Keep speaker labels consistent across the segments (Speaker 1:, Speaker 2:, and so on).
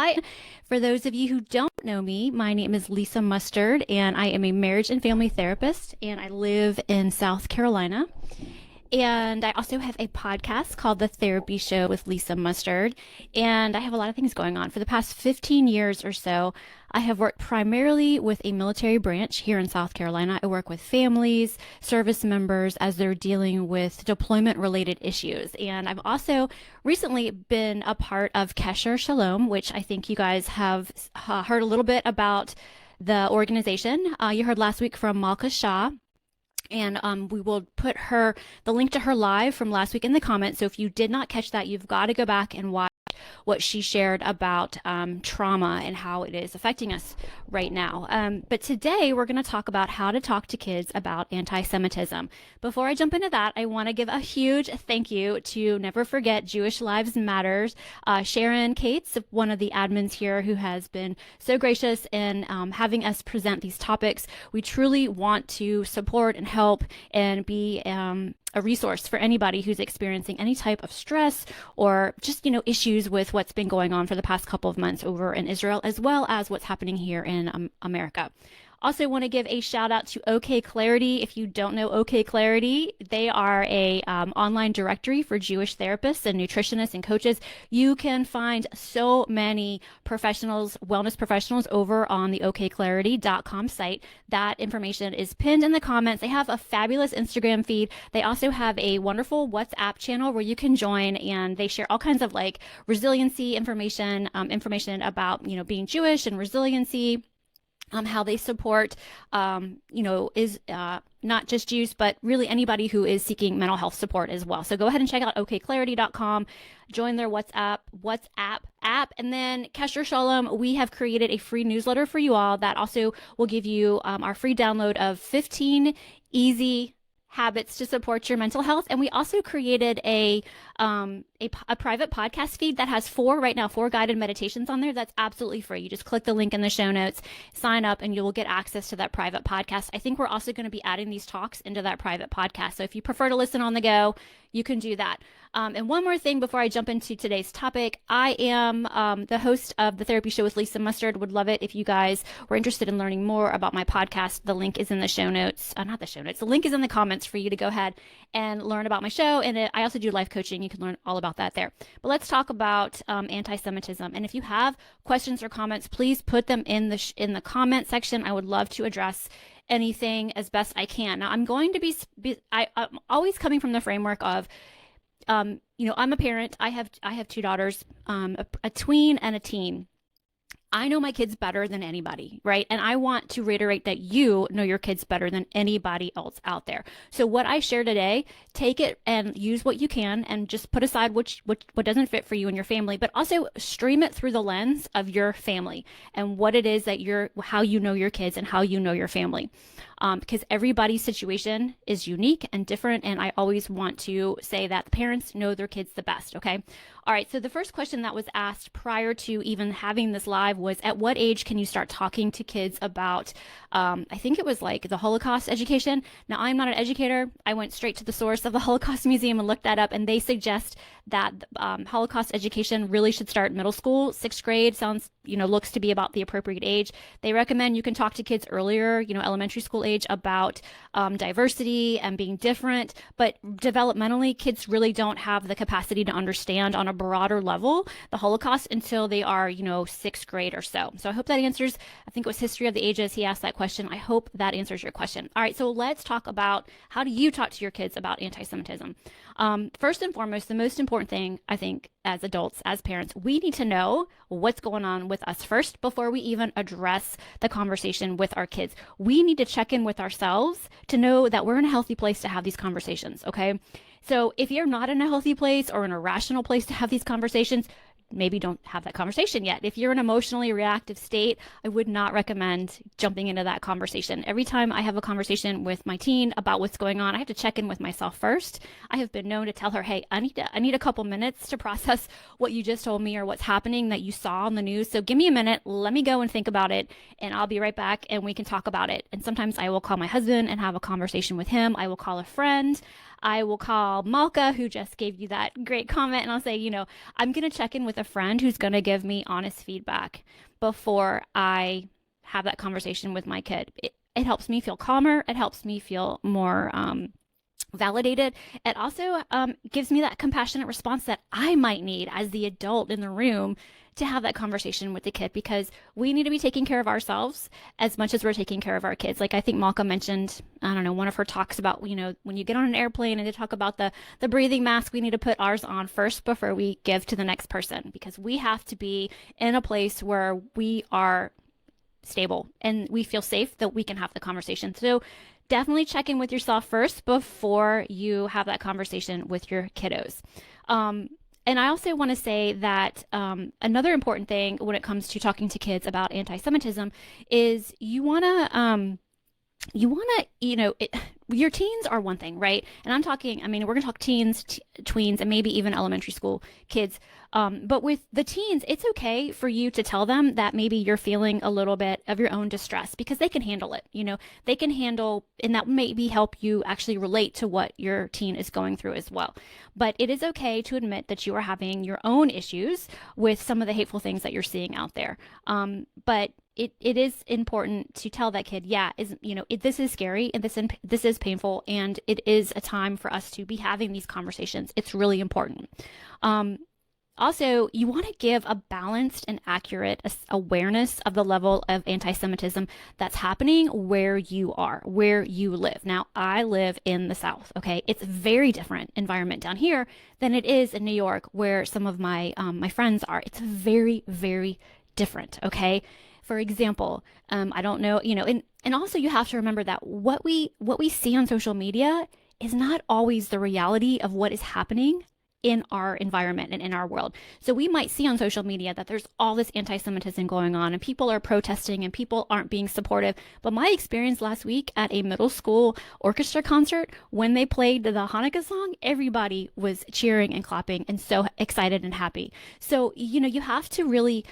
Speaker 1: Hi. For those of you who don't know me, my name is Lisa Mustard, and I am a marriage and family therapist, and I live in South Carolina. And I also have a podcast called The Therapy Show with Lisa Mustard. And I have a lot of things going on. For the past 15 years or so, I have worked primarily with a military branch here in South Carolina. I work with families, service members as they're dealing with deployment related issues. And I've also recently been a part of Kesher Shalom, which I think you guys have heard a little bit about the organization. You heard last week from Malka Shaw. And we will put the link to her live from last week in the comments. So if you did not catch that, you've got to go back and watch what she shared about trauma and how it is affecting us right now. But today we're going to talk about how to talk to kids about anti-Semitism. Before I jump into that, I want to give a huge thank you to Never Forget Jewish Lives Matters, Sharon Cates, one of the admins here, who has been so gracious in having us present these topics. We truly want to support and help and be a resource for anybody who's experiencing any type of stress or just, issues with what's been going on for the past couple of months over in Israel, as well as what's happening here in America. Also want to give a shout out to OK Clarity. If you don't know OK Clarity, they are a online directory for Jewish therapists and nutritionists and coaches. You can find so many professionals, wellness professionals over on the okclarity.com site. That information is pinned in the comments. They have a fabulous Instagram feed. They also have a wonderful WhatsApp channel where you can join, and they share all kinds of resiliency information, information about, being Jewish and resiliency. How they support, is not just Jews, but really anybody who is seeking mental health support as well. So go ahead and check out okclarity.com, join their WhatsApp app, and then Kesher Shalom, we have created a free newsletter for you all that also will give you our free download of 15 easy habits to support your mental health. And we also created a private podcast feed that has four guided meditations on there. That's absolutely free. You just click the link in the show notes, sign up, and you will get access to that private podcast. I think we're also going to be adding these talks into that private podcast. So if you prefer to listen on the go, you can do that. And one more thing before I jump into today's topic, I am the host of The Therapy Show with Lisa Mustard. Would love it if you guys were interested in learning more about my podcast. The link is in the show notes. Not the show notes. The link is in the comments for you to go ahead and learn about my show. And I also do life coaching. You can learn all about that there. But let's talk about anti-Semitism. And if you have questions or comments, please put them in the comment section. I would love to address anything as best I can. Now, I'm going to I'm always coming from the framework of, I'm a parent. I have two daughters, a tween and a teen. I know my kids better than anybody, right? And I want to reiterate that you know your kids better than anybody else out there. So what I share today, take it and use what you can, and just put aside what doesn't fit for you and your family, but also stream it through the lens of your family and what it is that how you know your kids and how you know your family. Because everybody's situation is unique and different. And I always want to say that the parents know their kids the best. Okay. All right. So the first question that was asked prior to even having this live was, at what age can you start talking to kids about, I think it was the Holocaust education. Now, I'm not an educator. I went straight to the source of the Holocaust Museum and looked that up, and they suggest that Holocaust education really should start middle school. 6th grade sounds, looks to be about the appropriate age. They recommend you can talk to kids earlier, elementary school age, about diversity and being different. But developmentally, kids really don't have the capacity to understand on a broader level the Holocaust until they are, 6th grade or so. So I hope that answers, I think it was History of the Ages. He asked that question. I hope that answers your question. All right, so let's talk about, how do you talk to your kids about anti-Semitism? First and foremost, the most important thing, I think, as adults, as parents, we need to know what's going on with us first before we even address the conversation with our kids. We need to check in with ourselves to know that we're in a healthy place to have these conversations, okay? So if you're not in a healthy place or in a rational place to have these conversations, maybe don't have that conversation yet. If you're in an emotionally reactive state, I would not recommend jumping into that conversation. Every time I have a conversation with my teen about what's going on, I have to check in with myself first. I have been known to tell her, hey, I need a couple minutes to process what you just told me or what's happening that you saw on the news. So give me a minute, let me go and think about it, and I'll be right back and we can talk about it. And sometimes I will call my husband and have a conversation with him. I will call a friend. I will call Malka, who just gave you that great comment, and I'll say, I'm going to check in with a friend who's going to give me honest feedback before I have that conversation with my kid. It helps me feel calmer. It helps me feel more validated. It also gives me that compassionate response that I might need as the adult in the room to have that conversation with the kid, because we need to be taking care of ourselves as much as we're taking care of our kids. Like I think Malka mentioned, I don't know, one of her talks about, when you get on an airplane and they talk about the breathing mask, we need to put ours on first before we give to the next person, because we have to be in a place where we are stable and we feel safe that we can have the conversation. So definitely check in with yourself first before you have that conversation with your kiddos. And I also want to say that another important thing when it comes to talking to kids about anti-Semitism is your teens are one thing, right? And I'm talking, we're going to talk teens, tweens, and maybe even elementary school kids. But with the teens, it's okay for you to tell them that maybe you're feeling a little bit of your own distress, because they can handle it. They can handle, and that maybe help you actually relate to what your teen is going through as well. But it is okay to admit that you are having your own issues with some of the hateful things that you're seeing out there. But it is important to tell that kid, this is scary and this is painful, and it is a time for us to be having these conversations. It's really important. Also, you want to give a balanced and accurate awareness of the level of anti-Semitism that's happening where you are, where you live. Now, I live in the South, okay? It's a very different environment down here than it is in New York, where some of my friends are. It's very, very different, okay? For example, I don't know, and also you have to remember that what we see on social media is not always the reality of what is happening in our environment and in our world. So we might see on social media that there's all this anti-Semitism going on and people are protesting and people aren't being supportive. But my experience last week at a middle school orchestra concert, when they played the Hanukkah song, everybody was cheering and clapping and so excited and happy. So, you have to really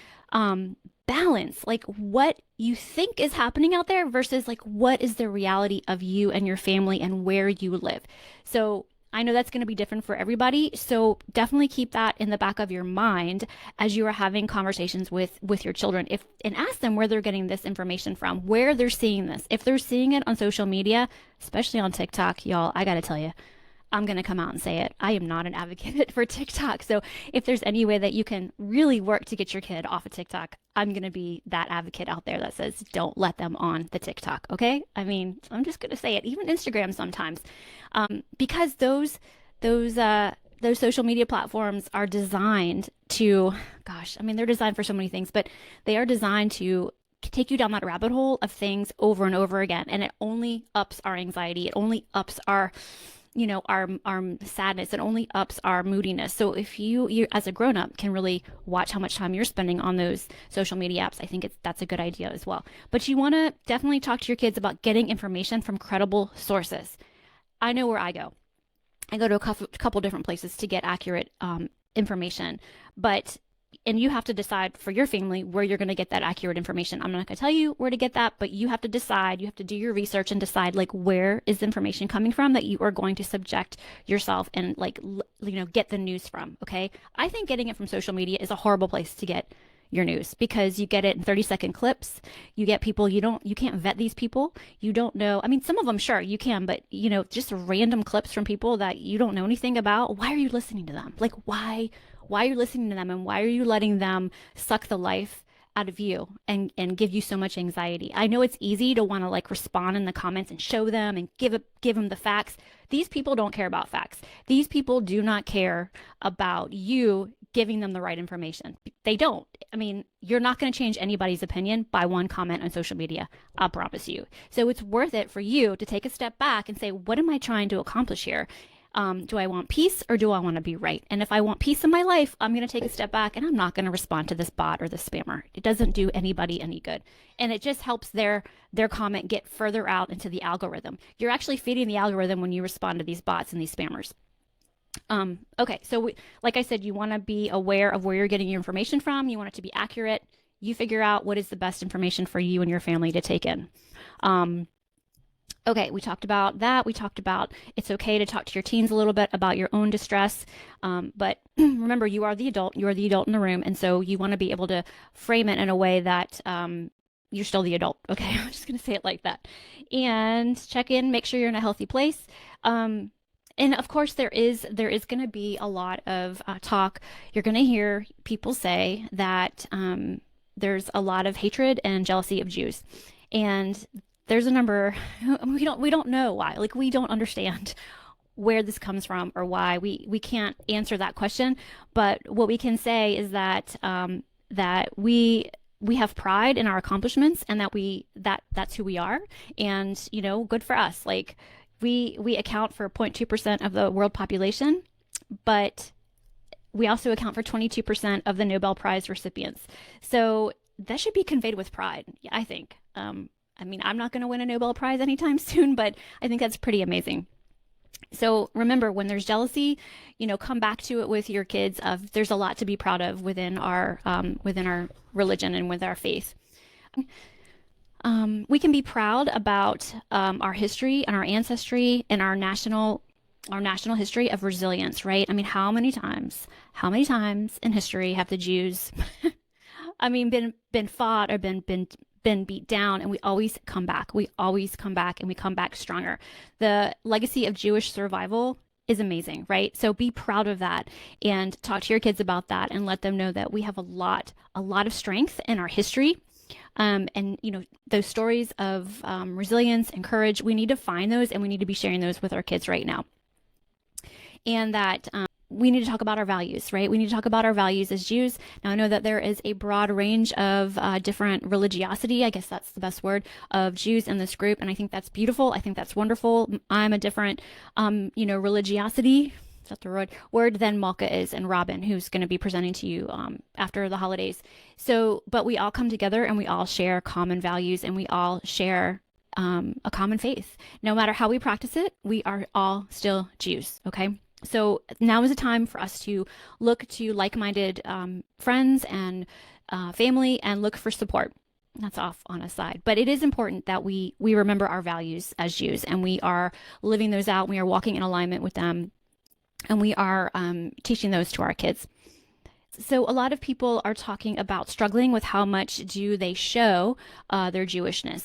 Speaker 1: balance like what you think is happening out there versus like what is the reality of you and your family and where you live. So I know that's going to be different for everybody. So definitely keep that in the back of your mind as you are having conversations with your children, and ask them where they're getting this information from, where they're seeing this. If they're seeing it on social media, especially on TikTok, y'all, I got to tell you, I'm going to come out and say it. I am not an advocate for TikTok. So if there's any way that you can really work to get your kid off of TikTok, I'm going to be that advocate out there that says, don't let them on the TikTok. Okay. I'm just going to say it, even Instagram sometimes, because those social media platforms are designed to, they're designed for so many things, but they are designed to take you down that rabbit hole of things over and over again. And it only ups our anxiety. It only ups our sadness. It only ups our moodiness. So if you as a grown-up can really watch how much time you're spending on those social media apps, I think that's a good idea as well. But you want to definitely talk to your kids about getting information from credible sources. I know where I go. I go to a couple different places to get accurate information, and you have to decide for your family where you're going to get that accurate information. I'm not going to tell you where to get that, but you have to decide. You have to do your research and decide like where is the information coming from that you are going to subject yourself and get the news from. Okay, I think getting it from social media is a horrible place to get your news, because you get it in 30-second clips. You get people you can't vet these people. You don't know. Some of them, sure, you can, but just random clips from people that you don't know anything about. Why are you listening to them? Like, why are you listening to them, and why are you letting them suck the life out of you and give you so much anxiety? I know it's easy to want to respond in the comments and show them and give them the facts. These people don't care about facts. These people do not care about you giving them the right information. They don't. You're not going to change anybody's opinion by one comment on social media. I promise you. So it's worth it for you to take a step back and say, what am I trying to accomplish here? Do I want peace or do I want to be right? And if I want peace in my life, I'm going to take a step back and I'm not going to respond to this bot or this spammer. It doesn't do anybody any good. And it just helps their comment get further out into the algorithm. You're actually feeding the algorithm when you respond to these bots and these spammers. Okay, so like I said, you want to be aware of where you're getting your information from. You want it to be accurate. You figure out what is the best information for you and your family to take in. Okay, we talked about that. We talked about it's okay to talk to your teens a little bit about your own distress. But remember, you are the adult. You are the adult in the room. And so you want to be able to frame it in a way that you're still the adult. Okay, I'm just going to say it like that. And check in, make sure you're in a healthy place. Um, and of course, there is going to be a lot of talk. You're going to hear people say that there's a lot of hatred and jealousy of Jews. And there's a number we don't know why. Like we don't understand where this comes from or why. We can't answer that question. But what we can say is that we have pride in our accomplishments and that's who we are. And good for us. Like we account for 0.2% of the world population, but we also account for 22% of the Nobel Prize recipients. So that should be conveyed with pride, I think. I mean, I'm not going to win a Nobel Prize anytime soon, but I think that's pretty amazing. So remember, when there's jealousy, come back to it with your kids. Of there's a lot to be proud of within our religion and with our faith. We can be proud about our history and our ancestry and our national history of resilience, right? I mean, how many times in history have the Jews, I mean, been fought or been beat down, and we always come back. We always come back, and we come back stronger. The legacy of Jewish survival is amazing, right? So be proud of that and talk to your kids about that and let them know that we have a lot of strength in our history. And those stories of resilience and courage, we need to find those and we need to be sharing those with our kids right now. And that we need to talk about our values, right? We need to talk about our values as Jews. Now, I know that there is a broad range of different religiosity, I guess that's the best word, of Jews in this group. And I think that's beautiful. I think that's wonderful. I'm a different, religiosity, is that the word, than Malka is and Robin, who's going to be presenting to you after the holidays. So, but we all come together and we all share common values and we all share a common faith. No matter how we practice it, we are all still Jews, okay? So now is a time for us to look to like-minded friends and family and look for support. That's off on a side, but it is important that we remember our values as Jews and we are living those out. We are walking in alignment with them, and we are teaching those to our kids. So a lot of people are talking about struggling with how much do they show their Jewishness.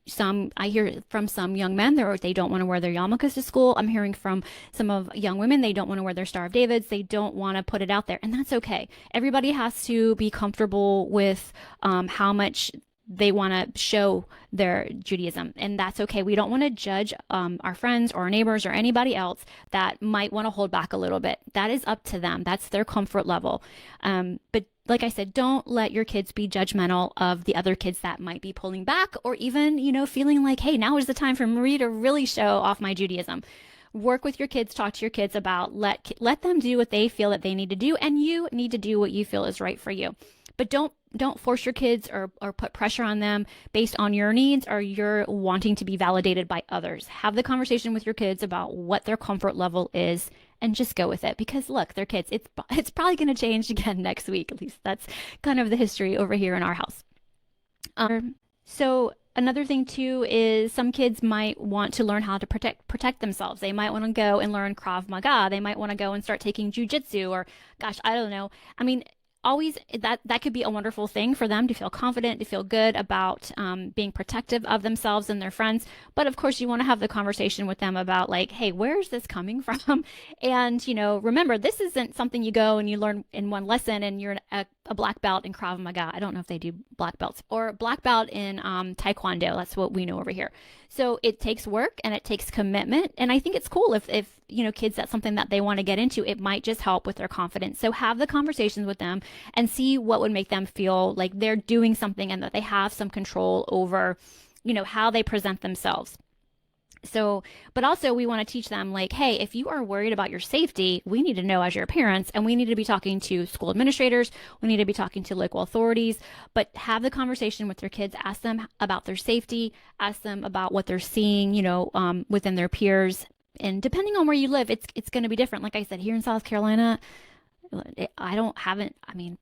Speaker 1: Some I hear from some young men they don't want to wear their yarmulkes to school. I'm hearing from some of young women they don't want to wear their Star of Davids. They don't want to put it out there, and that's okay. Everybody has to be comfortable with how much they want to show their Judaism, and that's okay. We don't want to judge our friends or our neighbors or anybody else that might want to hold back a little bit. That is up to them. That's their comfort level. But like I said, don't let your kids be judgmental of the other kids that might be pulling back or even, feeling like, hey, now is the time for me to really show off my Judaism. Work with your kids, talk to your kids about let them do what they feel that they need to do, and you need to do what you feel is right for you. But don't force your kids or put pressure on them based on your needs or your wanting to be validated by others. Have the conversation with your kids about what their comfort level is and just go with it, because look, they're kids. It's probably going to change again next week. At least that's kind of the history over here in our house. So another thing too is some kids might want to learn how to protect themselves. They might want to go and learn Krav Maga. They might want to go and start taking jujitsu, or gosh, I don't know. I mean, always that could be a wonderful thing for them to feel confident, to feel good about being protective of themselves and their friends. But of course, you want to have the conversation with them about like, hey, where's this coming from? And remember, this isn't something you go and you learn in one lesson and you're a black belt in Krav Maga. I don't know if they do black belts, or black belt in Taekwondo. That's what we know over here. So it takes work and it takes commitment. And I think it's cool if kids, that's something that they want to get into. It might just help with their confidence. So have the conversations with them and see what would make them feel like they're doing something and that they have some control over, how they present themselves. So, but also we want to teach them like, hey, if you are worried about your safety, we need to know as your parents, and we need to be talking to school administrators. We need to be talking to local authorities, but have the conversation with your kids, ask them about their safety, ask them about what they're seeing, within their peers. And depending on where you live, it's going to be different. Like I said, here in South Carolina,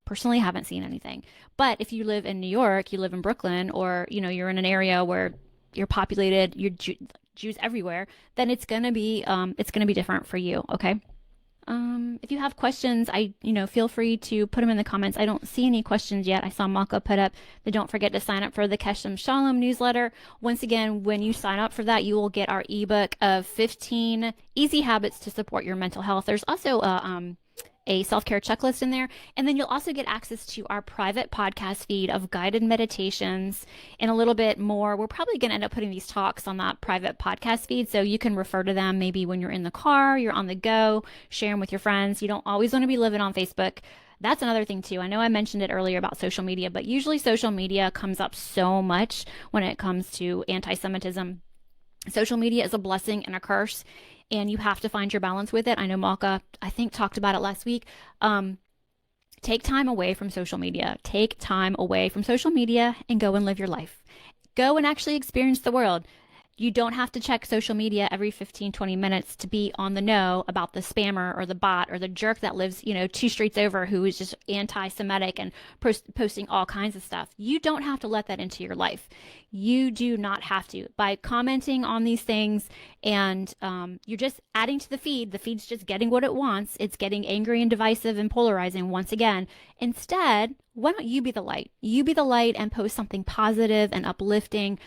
Speaker 1: personally haven't seen anything. But if you live in New York, you live in Brooklyn, or, you're in an area where you're populated, you're Jews everywhere, then it's gonna be different for you. Okay. If you have questions, feel free to put them in the comments. I don't see any questions yet. I saw Malka put up that don't forget to sign up for the Kesher Shalom newsletter. Once again, when you sign up for that, you will get our ebook of 15 easy habits to support your mental health. There's also a self-care checklist in there. And then you'll also get access to our private podcast feed of guided meditations and a little bit more. We're probably going to end up putting these talks on that private podcast feed, so you can refer to them maybe when you're in the car, you're on the go, share them with your friends. You don't always want to be living on Facebook. That's another thing too. I know I mentioned it earlier about social media, but usually social media comes up so much when it comes to anti-Semitism. Social media is a blessing and a curse, and you have to find your balance with it. I know Malka, I think, talked about it last week. Take time away from social media. Take time away from social media and go and live your life. Go and actually experience the world. You don't have to check social media every 15, 20 minutes to be on the know about the spammer or the bot or the jerk that lives, 2 streets over who is just anti-Semitic and posting all kinds of stuff. You don't have to let that into your life. You do not have to. By commenting on these things and you're just adding to the feed. The feed's just getting what it wants. It's getting angry and divisive and polarizing once again. Instead, why don't you be the light? You be the light and post something positive and uplifting.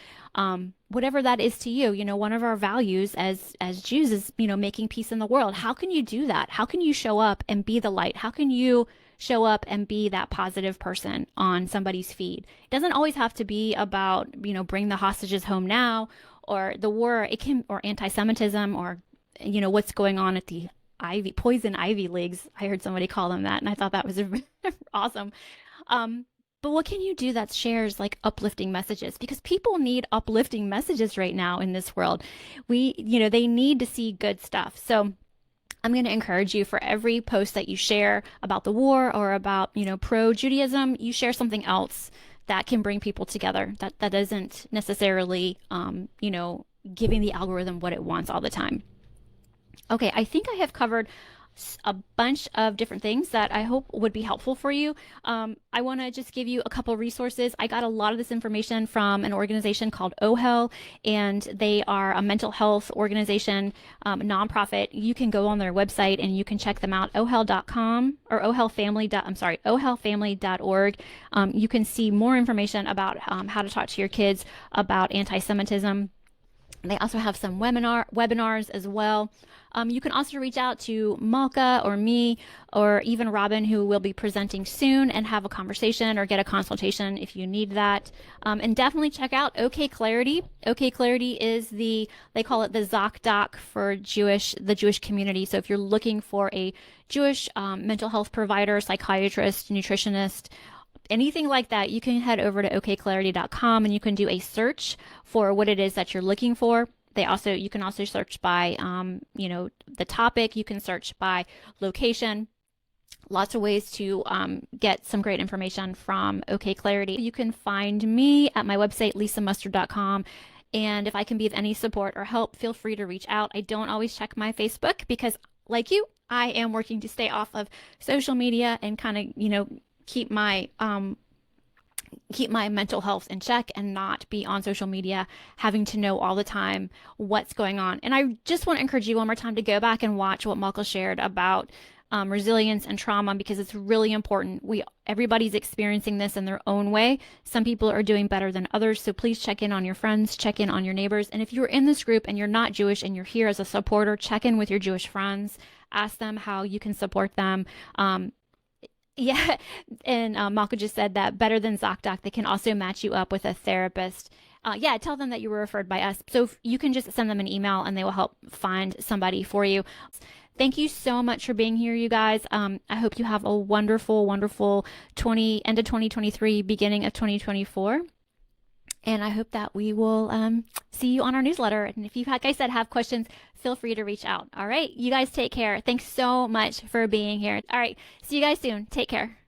Speaker 1: Whatever that is to you. One of our values as Jews is, making peace in the world. How can you do that? How can you show up and be the light? How can you show up and be that positive person on somebody's feed? It doesn't always have to be about, bring the hostages home now, or the war, or anti-Semitism, or, what's going on at the poison Ivy Leagues. I heard somebody call them that, and I thought that was awesome. But what can you do that shares like uplifting messages? Because people need uplifting messages right now in this world. They need to see good stuff. So I'm going to encourage you, for every post that you share about the war or about, pro-Judaism, you share something else that can bring people together. That isn't necessarily, giving the algorithm what it wants all the time. Okay, I think I have covered a bunch of different things that I hope would be helpful for you. I want to just give you a couple resources. I got a lot of this information from an organization called OHEL, and they are a mental health organization, nonprofit. You can go on their website and you can check them out, ohel.com or ohelfamily.org. You can see more information about how to talk to your kids about anti-Semitism. They also have some webinars as well. You can also reach out to Malka or me or even Robin, who will be presenting soon, and have a conversation or get a consultation if you need that. And definitely check out OK Clarity. OK Clarity is they call it the ZocDoc for the Jewish community. So if you're looking for a Jewish mental health provider, psychiatrist, nutritionist, anything like that, you can head over to okclarity.com and you can do a search for what it is that you're looking for. You can also search by, the topic. You can search by location. Lots of ways to get some great information from OK Clarity. You can find me at my website, lisamustard.com. And if I can be of any support or help, feel free to reach out. I don't always check my Facebook because, like you, I am working to stay off of social media and kind of, keep my mental health in check and not be on social media having to know all the time what's going on. And I just want to encourage you one more time to go back and watch what Malka shared about resilience and trauma, because it's really important. Everybody's experiencing this in their own way. Some people are doing better than others. So please check in on your friends, check in on your neighbors. And if you're in this group and you're not Jewish and you're here as a supporter, check in with your Jewish friends. Ask them how you can support them. Yeah, and Malka just said that better than ZocDoc, they can also match you up with a therapist. Tell them that you were referred by us. So you can just send them an email and they will help find somebody for you. Thank you so much for being here, you guys. I hope you have a wonderful, wonderful end of 2023, beginning of 2024. And I hope that we will see you on our newsletter. And if you, like I said, have questions, feel free to reach out. All right. You guys take care. Thanks so much for being here. All right. See you guys soon. Take care.